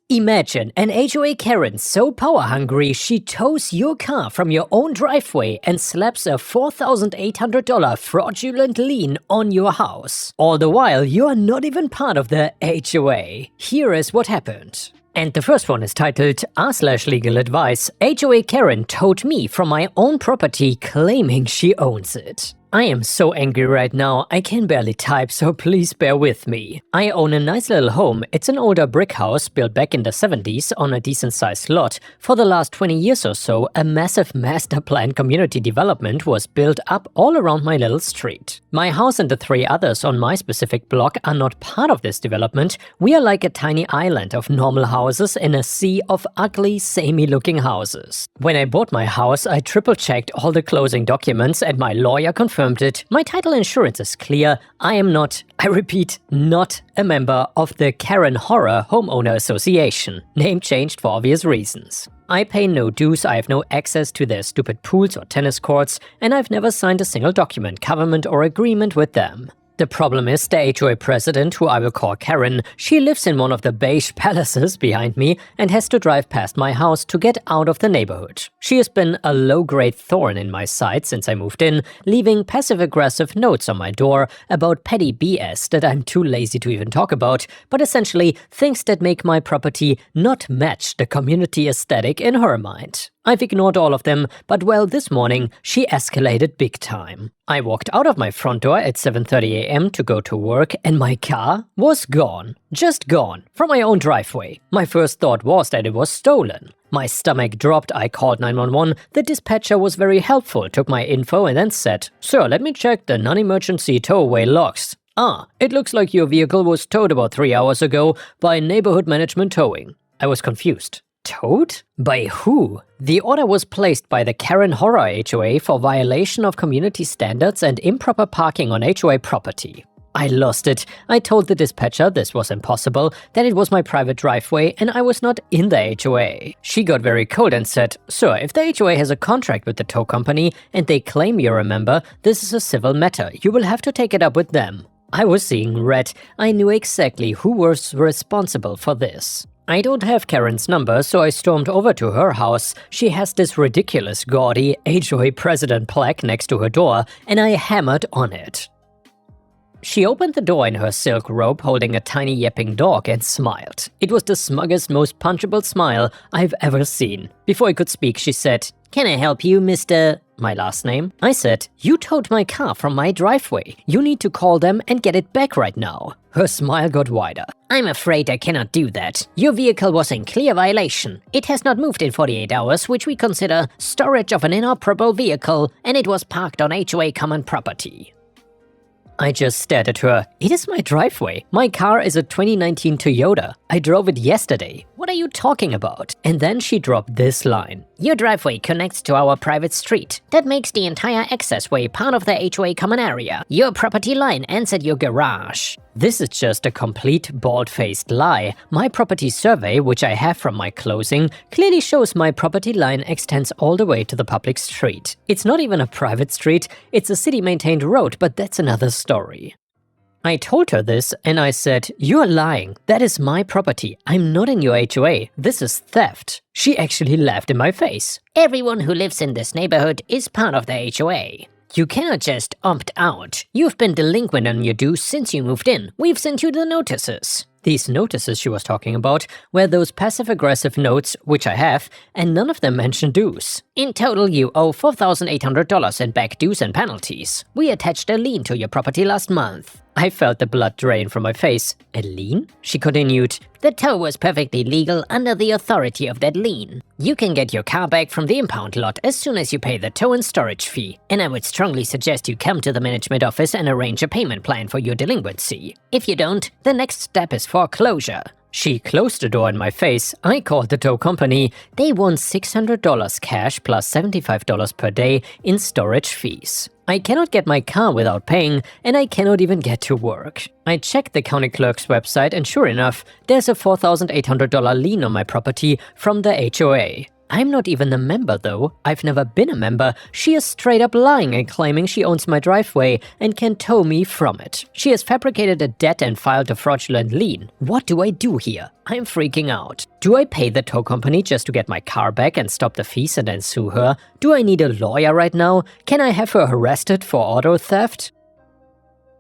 Imagine an HOA Karen so power-hungry she tows your car from your own driveway and slaps a $4,800 fraudulent lien on your house. All the while, you are not even part of the HOA. Here is what happened. And the first one is titled r/legal advice. HOA Karen towed me from my own property claiming she owns it. I am so angry right now, I can barely type, so please bear with me. I own a nice little home. It's an older brick house built back in the 70s on a decent-sized lot. For the last 20 years or so, a massive master plan community development was built up all around my little street. My house and the 3 others on my specific block are not part of this development. We are like a tiny island of normal houses in a sea of ugly, samey-looking houses. When I bought my house, I triple-checked all the closing documents and my lawyer confirmed it. My title insurance is clear. I am not, I repeat, not a member of the Karen Horror Homeowner Association. Name changed for obvious reasons. I pay no dues, I have no access to their stupid pools or tennis courts, and I've never signed a single document, covenant, or agreement with them. The problem is the HOA president, who I will call Karen, she lives in one of the beige palaces behind me and has to drive past my house to get out of the neighborhood. She has been a low-grade thorn in my side since I moved in, leaving passive-aggressive notes on my door about petty BS that I'm too lazy to even talk about, but essentially things that make my property not match the community aesthetic in her mind. I've ignored all of them, but well, this morning she escalated big time. I walked out of my front door at 7:30 a.m. to go to work and my car was gone. Just gone. From my own driveway. My first thought was that it was stolen. My stomach dropped, I called 911. The dispatcher was very helpful, took my info and then said, "Sir, let me check the non-emergency towaway logs. It looks like your vehicle was towed about 3 hours ago by Neighborhood Management Towing." I was confused. Towed? By who? The order was placed by the Karen Horror HOA for violation of community standards and improper parking on HOA property. I lost it. I told the dispatcher this was impossible, that it was my private driveway and I was not in the HOA. She got very cold and said, "Sir, if the HOA has a contract with the tow company and they claim you're a member, this is a civil matter. You will have to take it up with them." I was seeing red. I knew exactly who was responsible for this. I don't have Karen's number, so I stormed over to her house. She has this ridiculous gaudy HOA president plaque next to her door, and I hammered on it. She opened the door in her silk robe holding a tiny yapping dog and smiled. It was the smuggest, most punchable smile I've ever seen. Before I could speak, she said, "Can I help you, Mr. my last name?" I said, "You towed my car from my driveway. You need to call them and get it back right now." Her smile got wider. "I'm afraid I cannot do that. Your vehicle was in clear violation. It has not moved in 48 hours, which we consider storage of an inoperable vehicle, and it was parked on HOA common property." I just stared at her. It is my driveway. My car is a 2019 Toyota. I drove it yesterday. What are you talking about? And then she dropped this line. "Your driveway connects to our private street. That makes the entire accessway part of the HOA common area. Your property line ends at your garage." This is just a complete bald-faced lie. My property survey, which I have from my closing, clearly shows my property line extends all the way to the public street. It's not even a private street, it's a city-maintained road, but that's another story. I told her this and I said, "You're lying. That is my property. I'm not in your HOA. This is theft." She actually laughed in my face. "Everyone who lives in this neighborhood is part of the HOA. You cannot just opt out. You've been delinquent on your dues since you moved in. We've sent you the notices." These notices she was talking about were those passive-aggressive notes, which I have, and none of them mention dues. "In total, you owe $4,800 in back dues and penalties. We attached a lien to your property last month." I felt the blood drain from my face. "A lien?" She continued, "The tow was perfectly legal under the authority of that lien. You can get your car back from the impound lot as soon as you pay the tow and storage fee, and I would strongly suggest you come to the management office and arrange a payment plan for your delinquency. If you don't, the next step is foreclosure." She closed the door in my face. I called the tow company. They want $600 cash plus $75 per day in storage fees. I cannot get my car without paying, and I cannot even get to work. I checked the county clerk's website and sure enough, there's a $4,800 lien on my property from the HOA. I'm not even a member though. I've never been a member. She is straight up lying and claiming she owns my driveway and can tow me from it. She has fabricated a debt and filed a fraudulent lien. What do I do here? I'm freaking out. Do I pay the tow company just to get my car back and stop the fees and then sue her? Do I need a lawyer right now? Can I have her arrested for auto theft?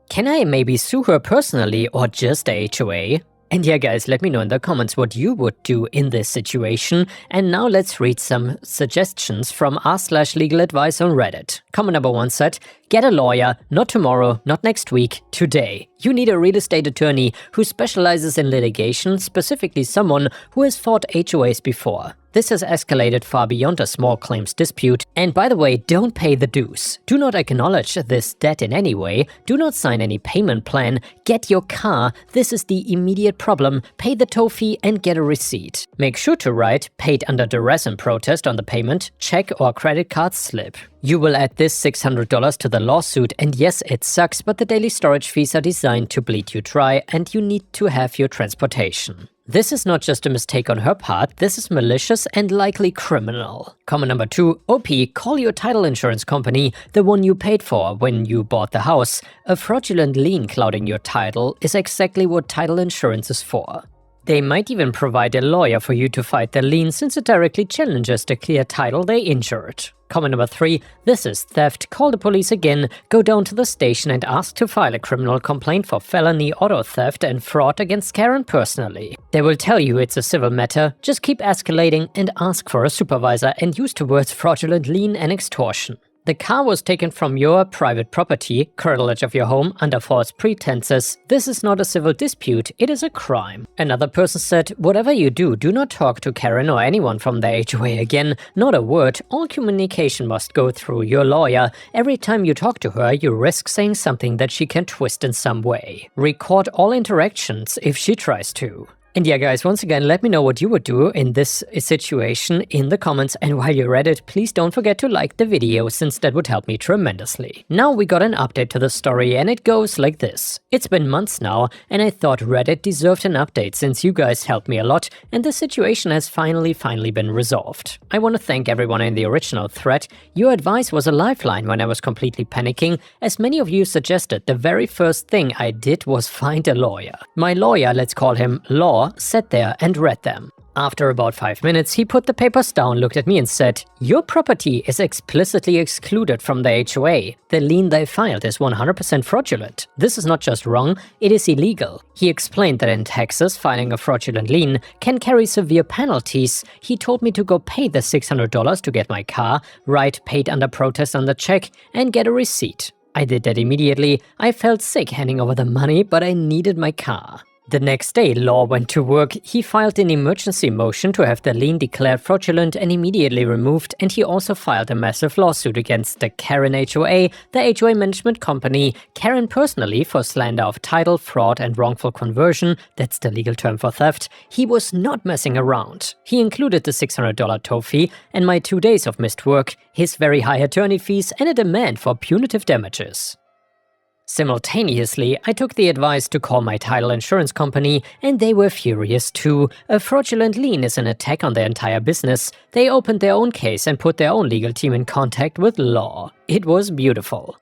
Can I maybe sue her personally or just the HOA? And yeah guys, let me know in the comments what you would do in this situation. And now let's read some suggestions from r/legal advice on Reddit. Comment number 1 said, get a lawyer, not tomorrow, not next week, today. You need a real estate attorney who specializes in litigation, specifically someone who has fought HOAs before. This has escalated far beyond a small claims dispute. And by the way, don't pay the dues. Do not acknowledge this debt in any way. Do not sign any payment plan. Get your car. This is the immediate problem. Pay the tow fee and get a receipt. Make sure to write paid under duress and protest on the payment, check or credit card slip. You will add this $600 to the lawsuit, and yes, it sucks, but the daily storage fees are designed to bleed you dry and you need to have your transportation. This is not just a mistake on her part, this is malicious and likely criminal. Comment number 2, OP, call your title insurance company, the one you paid for when you bought the house. A fraudulent lien clouding your title is exactly what title insurance is for. They might even provide a lawyer for you to fight the lien since it directly challenges the clear title they injured. Comment number 3, this is theft. Call the police again, go down to the station and ask to file a criminal complaint for felony auto theft and fraud against Karen personally. They will tell you it's a civil matter, just keep escalating and ask for a supervisor and use the words fraudulent lien and extortion. The car was taken from your private property, curtilage of your home, under false pretenses. This is not a civil dispute, it is a crime. Another person said, whatever you do not talk to Karen or anyone from the HOA again, not a word. All communication must go through your lawyer. Every time you talk to her, you risk saying something that she can twist in some way. Record all interactions if she tries to. And yeah guys, once again, let me know what you would do in this situation in the comments, and while you're at it, please don't forget to like the video since that would help me tremendously. Now we got an update to the story and it goes like this. It's been months now and I thought Reddit deserved an update since you guys helped me a lot and the situation has finally been resolved. I want to thank everyone in the original thread. Your advice was a lifeline when I was completely panicking. As many of you suggested, the very first thing I did was find a lawyer. My lawyer, let's call him Law, sat there and read them. After about 5 minutes, he put the papers down, looked at me and said, your property is explicitly excluded from the HOA. The lien they filed is 100% fraudulent. This is not just wrong, it is illegal. He explained that in Texas, filing a fraudulent lien can carry severe penalties. He told me to go pay the $600 to get my car, write paid under protest on the check, and get a receipt. I did that immediately. I felt sick handing over the money, but I needed my car. The next day, Law went to work. He filed an emergency motion to have the lien declared fraudulent and immediately removed, and he also filed a massive lawsuit against the Karen HOA, the HOA management company, Karen personally for slander of title, fraud and wrongful conversion, that's the legal term for theft. He was not messing around. He included the $600 tow fee and my 2 days of missed work, his very high attorney fees and a demand for punitive damages. Simultaneously, I took the advice to call my title insurance company, and they were furious too. A fraudulent lien is an attack on their entire business. They opened their own case and put their own legal team in contact with Law. It was beautiful.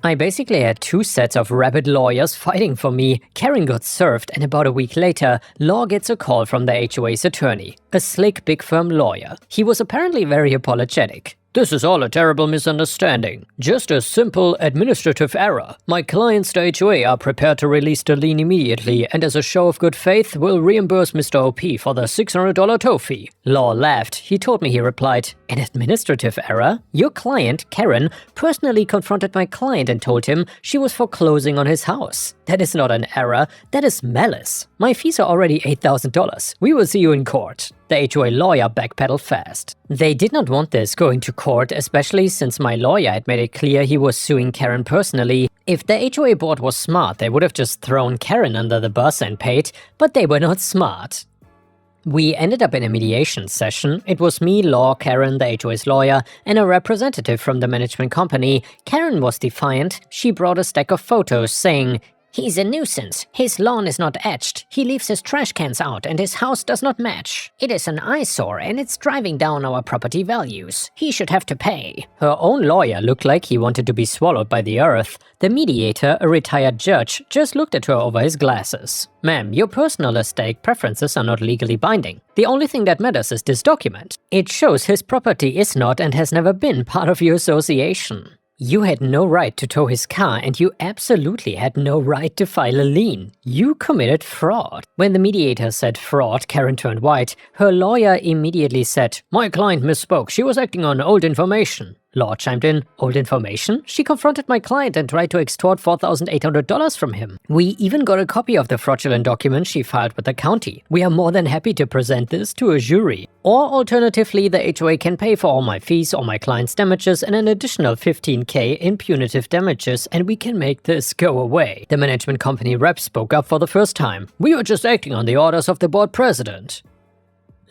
I basically had 2 sets of rabid lawyers fighting for me. Karen got served, and about a week later, Law gets a call from the HOA's attorney, a slick big firm lawyer. He was apparently very apologetic. This is all a terrible misunderstanding. Just a simple administrative error. My clients, the HOA, are prepared to release the lien immediately and as a show of good faith will reimburse Mr. OP for the $600 tow fee. Law laughed. He told me, he replied, an administrative error? Your client, Karen, personally confronted my client and told him she was foreclosing on his house. That is not an error, that is malice. My fees are already $8,000. We will see you in court. The HOA lawyer backpedaled fast. They did not want this going to court, especially since my lawyer had made it clear he was suing Karen personally. If the HOA board was smart, they would have just thrown Karen under the bus and paid, but they were not smart. We ended up in a mediation session. It was me, Law, Karen, the HOA's lawyer, and a representative from the management company. Karen was defiant. She brought a stack of photos saying, He's a nuisance. His lawn is not etched. He leaves his trash cans out and his house does not match. It is an eyesore and it's driving down our property values. He should have to pay. Her own lawyer looked like he wanted to be swallowed by the earth. The mediator, a retired judge, just looked at her over his glasses. Ma'am, your personal aesthetic preferences are not legally binding. The only thing that matters is this document. It shows his property is not and has never been part of your association. You had no right to tow his car and you absolutely had no right to file a lien. You committed fraud. When the mediator said fraud, Karen turned white. Her lawyer immediately said, "My client misspoke. She was acting on old information." Law chimed in, "Old information?" She confronted my client and tried to extort $4,800 from him. We even got a copy of the fraudulent document she filed with the county. We are more than happy to present this to a jury. Or alternatively, the HOA can pay for all my fees or my client's damages and an additional $15,000 in punitive damages, and we can make this go away. The management company rep spoke up for the first time. "We were just acting on the orders of the board president."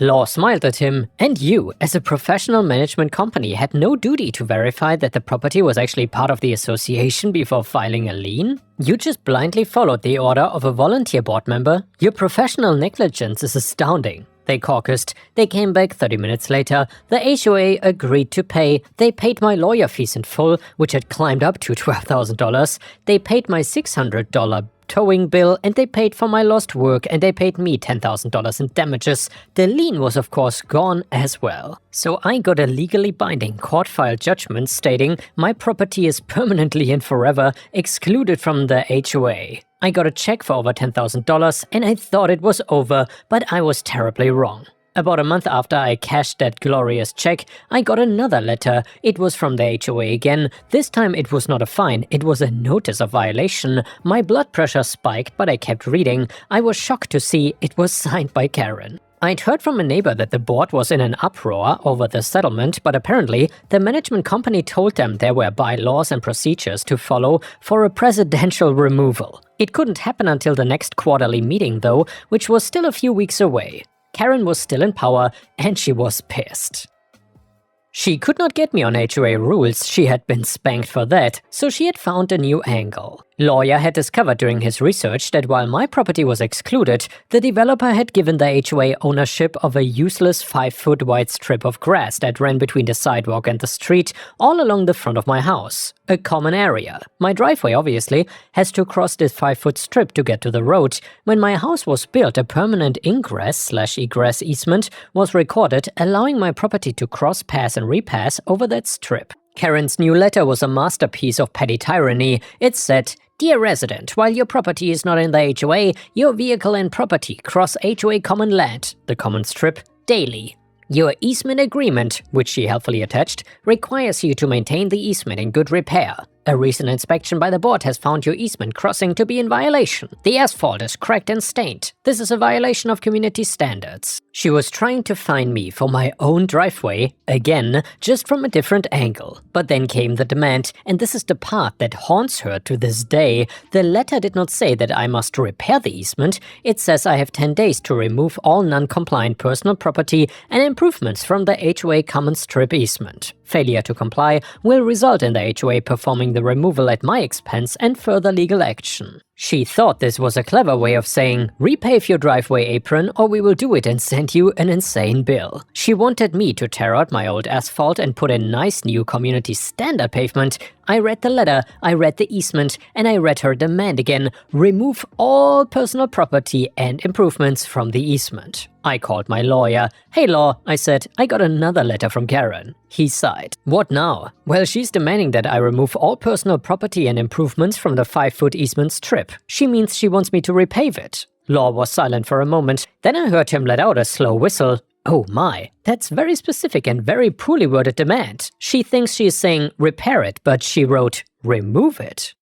Law smiled at him, and you, as a professional management company, had no duty to verify that the property was actually part of the association before filing a lien? You just blindly followed the order of a volunteer board member? Your professional negligence is astounding. They caucused. They came back 30 minutes later. The HOA agreed to pay. They paid my lawyer fees in full, which had climbed up to $12,000. They paid my $600 towing bill, and they paid for my lost work, and they paid me $10,000 in damages. The lien was of course gone as well. So I got a legally binding court-filed judgment stating my property is permanently and forever excluded from the HOA. I got a check for over $10,000 and I thought it was over, but I was terribly wrong. About a month after I cashed that glorious check, I got another letter. It was from the HOA again. This time it was not a fine, it was a notice of violation. My blood pressure spiked, but I kept reading. I was shocked to see it was signed by Karen. I'd heard from a neighbor that the board was in an uproar over the settlement, but apparently the management company told them there were bylaws and procedures to follow for a presidential removal. It couldn't happen until the next quarterly meeting though, which was still a few weeks away. Karen was still in power, and she was pissed. She could not get me on HOA rules, she had been spanked for that, so she had found a new angle. Lawyer had discovered during his research that while my property was excluded, the developer had given the HOA ownership of a useless 5-foot wide strip of grass that ran between the sidewalk and the street all along the front of my house. A common area. My driveway, obviously, has to cross this 5-foot strip to get to the road. When my house was built, a permanent ingress/egress easement was recorded, allowing my property to cross, pass and repass over that strip. Karen's new letter was a masterpiece of petty tyranny. It said, "Dear resident, while your property is not in the HOA, your vehicle and property cross HOA common land, the common strip, daily. Your easement agreement, which she helpfully attached, requires you to maintain the easement in good repair. A recent inspection by the board has found your easement crossing to be in violation. The asphalt is cracked and stained. This is a violation of community standards." She was trying to fine me for my own driveway, again, just from a different angle. But then came the demand, and this is the part that haunts her to this day. The letter did not say that I must repair the easement. It says I have 10 days to remove all non-compliant personal property and improvements from the HOA common strip easement. Failure to comply will result in the HOA performing the removal at my expense and further legal action. She thought this was a clever way of saying, repave your driveway apron or we will do it and send you an insane bill. She wanted me to tear out my old asphalt and put in nice new community standard pavement. I read the letter, I read the easement, and I read her demand again, remove all personal property and improvements from the easement. I called my lawyer. "Hey law," I said, "I got another letter from Karen." He sighed. "What now?" "Well, she's demanding that I remove all personal property and improvements from the 5-foot easement strip. She means she wants me to repave it." Law was silent for a moment. Then I heard him let out a slow whistle. Oh my, that's very specific and very poorly worded demand. She thinks she is saying repair it, but she wrote remove it.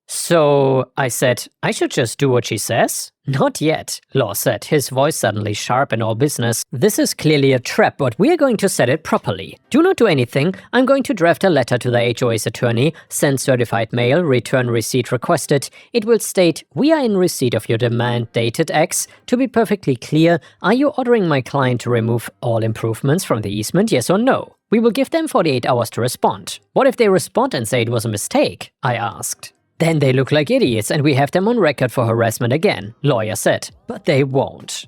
So I said, I should just do what she says? Not yet, Law said, his voice suddenly sharp in all business. This is clearly a trap, but we are going to set it properly. Do not do anything. I'm going to draft a letter to the HOA's attorney, send certified mail, return receipt requested. It will state, we are in receipt of your demand dated X. To be perfectly clear, are you ordering my client to remove all improvements from the easement, yes or no? We will give them 48 hours to respond. What if they respond and say it was a mistake? I asked. Then they look like idiots and we have them on record for harassment again, lawyer said. But they won't.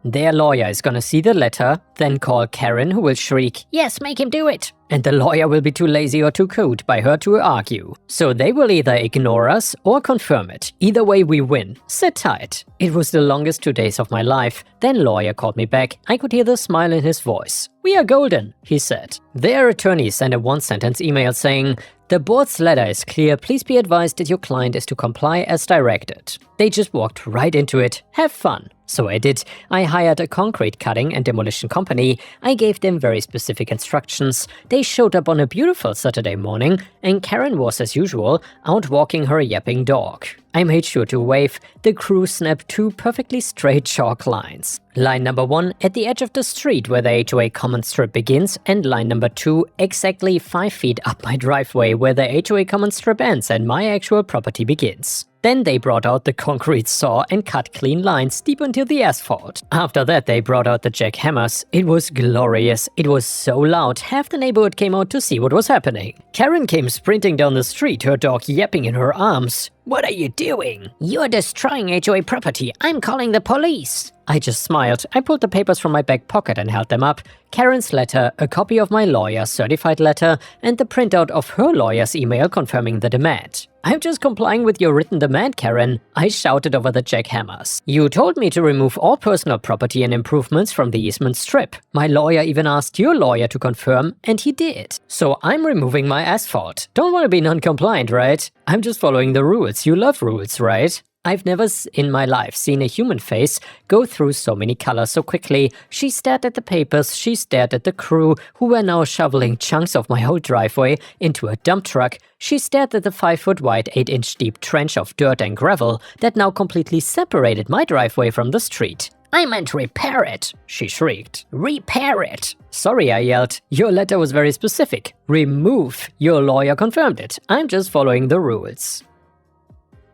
Their lawyer is gonna see the letter, then call Karen, who will shriek, "Yes, make him do it!" And the lawyer will be too lazy or too cute by her to argue. So they will either ignore us or confirm it. Either way we win. Sit tight. It was the longest 2 days of my life. Then lawyer called me back. I could hear the smile in his voice. "We are golden," he said. Their attorney sent a one-sentence email saying, "The board's letter is clear. Please be advised that your client is to comply as directed." They just walked right into it. Have fun. So I did. I hired a concrete cutting and demolition company. I gave them very specific instructions. They showed up on a beautiful Saturday morning, and Karen was, as usual, out walking her yapping dog. I made sure to wave. The crew snapped 2 perfectly straight chalk lines. Line number 1 at the edge of the street where the HOA common strip begins, and line number 2 exactly 5 feet up my driveway where the HOA common strip ends and my actual property begins. Then they brought out the concrete saw and cut clean lines deep into the asphalt. After that they brought out the jackhammers. It was glorious. It was so loud, half the neighborhood came out to see what was happening. Karen came sprinting down the street, her dog yapping in her arms. "What are you doing?" "You're destroying HOA property. I'm calling the police." I just smiled. I pulled the papers from my back pocket and held them up. Karen's letter, a copy of my lawyer's certified letter, and the printout of her lawyer's email confirming the demand. "I'm just complying with your written demand, Karen," I shouted over the jackhammers. "You told me to remove all personal property and improvements from the easement strip. My lawyer even asked your lawyer to confirm, and he did. So I'm removing my asphalt. Don't want to be non-compliant, right? I'm just following the rules. You love rules, right?" I've never in my life seen a human face go through so many colors so quickly. She stared at the papers, she stared at the crew, who were now shoveling chunks of my whole driveway into a dump truck. She stared at the 5-foot wide, 8-inch deep trench of dirt and gravel that now completely separated my driveway from the street. "I meant repair it," she shrieked. "Repair it." "Sorry," I yelled. "Your letter was very specific. Remove. Your lawyer confirmed it. I'm just following the rules."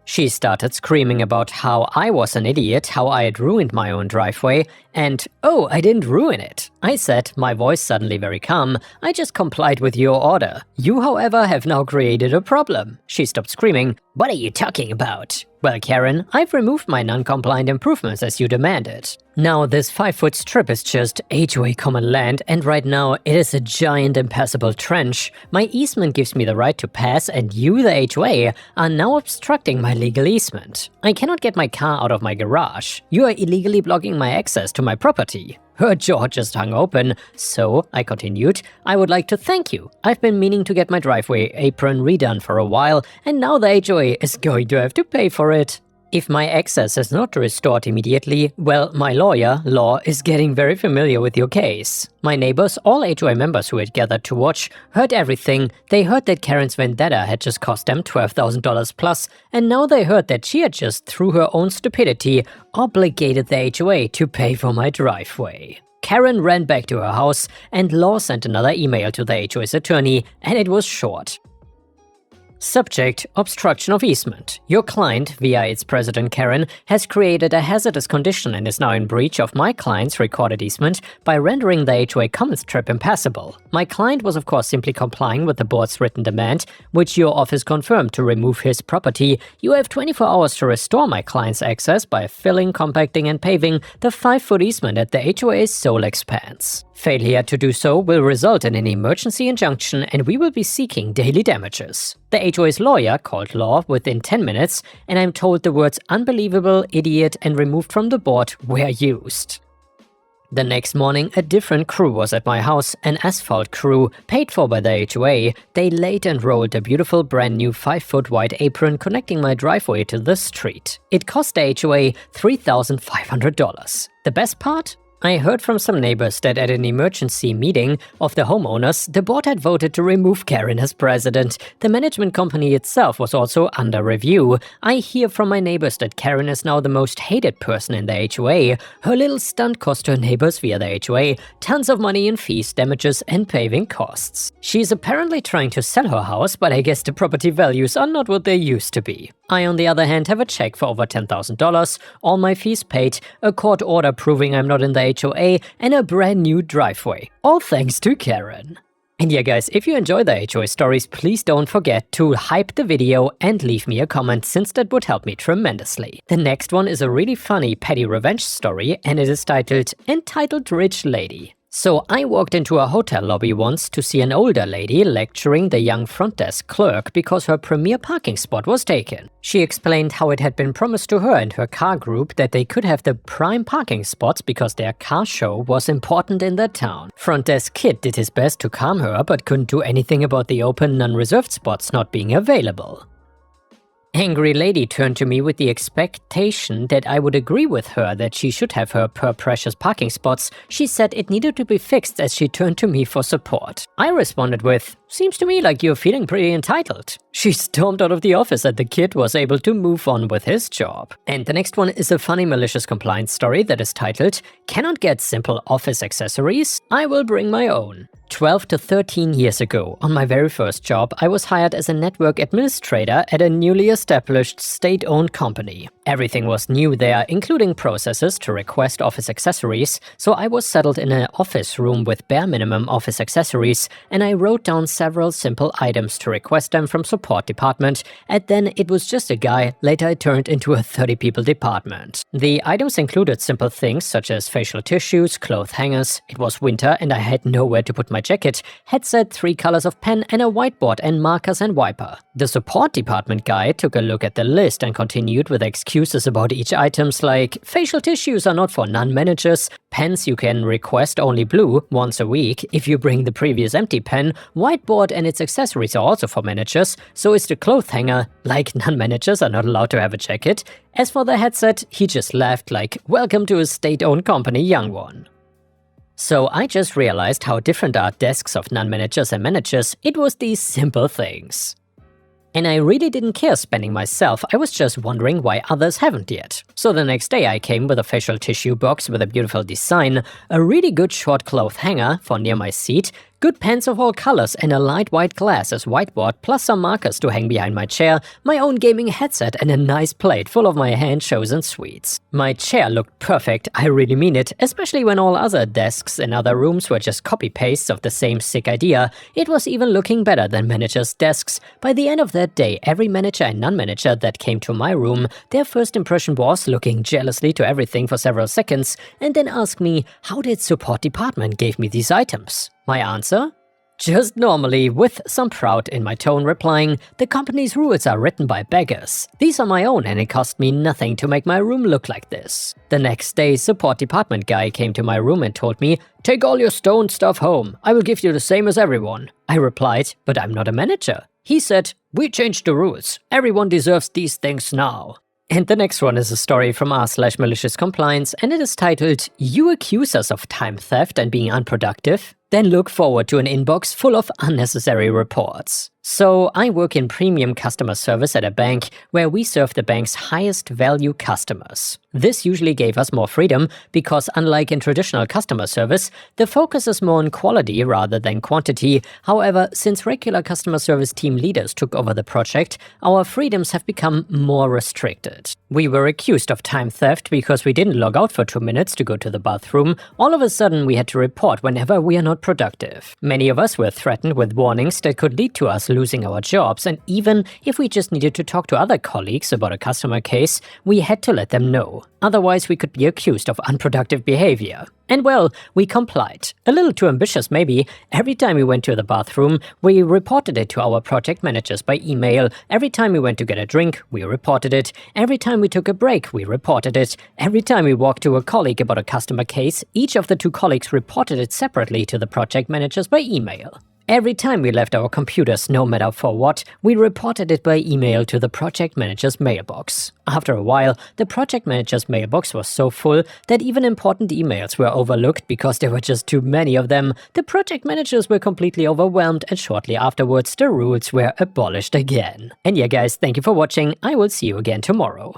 She started screaming about how I was an idiot, how I had ruined my own driveway, and, "Oh, I didn't ruin it." I said, my voice suddenly very calm, "I just complied with your order. You, however, have now created a problem." She stopped screaming. "What are you talking about?" "Well, Karen, I've removed my non-compliant improvements as you demanded. Now this 5-foot strip is just HOA common land, and right now it is a giant impassable trench. My easement gives me the right to pass, and you, the HOA, are now obstructing my legal easement. I cannot get my car out of my garage. You are illegally blocking my access to my property." Her jaw just hung open. "So," I continued, "I would like to thank you. I've been meaning to get my driveway apron redone for a while, and now the HOA is going to have to pay for it. If my access is not restored immediately, well, my lawyer, Law, is getting very familiar with your case." My neighbors, all HOA members who had gathered to watch, heard everything. They heard that Karen's vendetta had just cost them $12,000 plus, and now they heard that she had just, through her own stupidity, obligated the HOA to pay for my driveway. Karen ran back to her house, and Law sent another email to the HOA's attorney, and it was short. Subject: obstruction of easement. Your client, via its president Karen, has created a hazardous condition and is now in breach of my client's recorded easement by rendering the HOA common strip impassable. My client was of course simply complying with the board's written demand, which your office confirmed to remove his property. You have 24 hours to restore my client's access by filling, compacting and paving the 5-foot easement at the HOA's sole expanse. Failure to do so will result in an emergency injunction, and we will be seeking daily damages. The HOA's lawyer called Law within 10 minutes, and I'm told the words unbelievable, idiot and removed from the board were used. The next morning, a different crew was at my house, an asphalt crew, paid for by the HOA. They laid and rolled a beautiful brand new 5-foot wide apron connecting my driveway to the street. It cost the HOA $3,500. The best part? I heard from some neighbors that at an emergency meeting of the homeowners, the board had voted to remove Karen as president. The management company itself was also under review. I hear from my neighbors that Karen is now the most hated person in the HOA. Her little stunt cost her neighbors via the HOA tons of money in fees, damages and paving costs. She's apparently trying to sell her house, but I guess the property values are not what they used to be. I, on the other hand, have a check for over $10,000, all my fees paid, a court order proving I'm not in the HOA, and a brand new driveway. All thanks to Karen. And yeah guys, if you enjoy the HOA stories, please don't forget to hype the video and leave me a comment, since that would help me tremendously. The next one is a really funny petty revenge story, and it is titled Entitled Rich Lady. So I walked into a hotel lobby once to see an older lady lecturing the young front desk clerk because her premier parking spot was taken. She explained how it had been promised to her and her car group that they could have the prime parking spots because their car show was important in that town. Front desk kid did his best to calm her, but couldn't do anything about the open non-reserved spots not being available. Angry lady turned to me with the expectation that I would agree with her that she should have her precious parking spots. She said it needed to be fixed as she turned to me for support. I responded with, "Seems to me like you're feeling pretty entitled." She stormed out of the office and the kid was able to move on with his job. And the next one is a funny malicious compliance story that is titled, Cannot Get Simple Office Accessories? I Will Bring My Own. 12 to 13 years ago, on my very first job, I was hired as a network administrator at a newly established state-owned company. Everything was new there, including processes to request office accessories, so I was settled in an office room with bare minimum office accessories, and I wrote down several simple items to request them from support department, and then it was just a guy. Later it turned into a 30-people department. The items included simple things such as facial tissues, clothes hangers. It was winter and I had nowhere to put my jacket, headset, 3 colors of pen, and a whiteboard and markers and wiper. The support department guy took a look at the list and continued with excuses about each items like facial tissues are not for non-managers, pens you can request only blue once a week if you bring the previous empty pen, whiteboard and its accessories are also for managers, so is the cloth hanger, like non-managers are not allowed to have a jacket. As for the headset, he just laughed like, welcome to a state-owned company, young one. So I just realized how different are desks of non-managers and managers. It was these simple things. And I really didn't care spending myself, I was just wondering why others haven't yet. So the next day I came with a facial tissue box with a beautiful design, a really good short cloth hanger for near my seat, good pens of all colors and a light white glass as whiteboard, plus some markers to hang behind my chair, my own gaming headset and a nice plate full of my hand-chosen sweets. My chair looked perfect, I really mean it, especially when all other desks in other rooms were just copy-pastes of the same sick idea. It was even looking better than managers' desks. By the end of that day, every manager and non-manager that came to my room, their first impression was looking jealously to everything for several seconds and then asked me, how did support department gave me these items? My answer? Just normally, with some pride in my tone replying, the company's rules are written by beggars. These are my own and it cost me nothing to make my room look like this. The next day, support department guy came to my room and told me, take all your stone stuff home, I will give you the same as everyone. I replied, but I'm not a manager. He said, we changed the rules, everyone deserves these things now. And the next one is a story from r/malicious compliance, and it is titled, You accuse us of time theft and being unproductive? Then look forward to an inbox full of unnecessary reports. So I work in premium customer service at a bank where we serve the bank's highest value customers. This usually gave us more freedom because unlike in traditional customer service, the focus is more on quality rather than quantity. However, since regular customer service team leaders took over the project, our freedoms have become more restricted. We were accused of time theft because we didn't log out for 2 minutes to go to the bathroom. All of a sudden, we had to report whenever we are not productive. Many of us were threatened with warnings that could lead to us losing our jobs, and even if we just needed to talk to other colleagues about a customer case, we had to let them know. Otherwise, we could be accused of unproductive behavior. And well, we complied. A little too ambitious maybe. Every time we went to the bathroom, we reported it to our project managers by email. Every time we went to get a drink, we reported it. Every time we took a break, we reported it. Every time we walked to a colleague about a customer case, each of the 2 colleagues reported it separately to the project managers by email. Every time we left our computers, no matter for what, we reported it by email to the project manager's mailbox. After a while, the project manager's mailbox was so full that even important emails were overlooked because there were just too many of them. The project managers were completely overwhelmed, and shortly afterwards, the rules were abolished again. And yeah guys, thank you for watching. I will see you again tomorrow.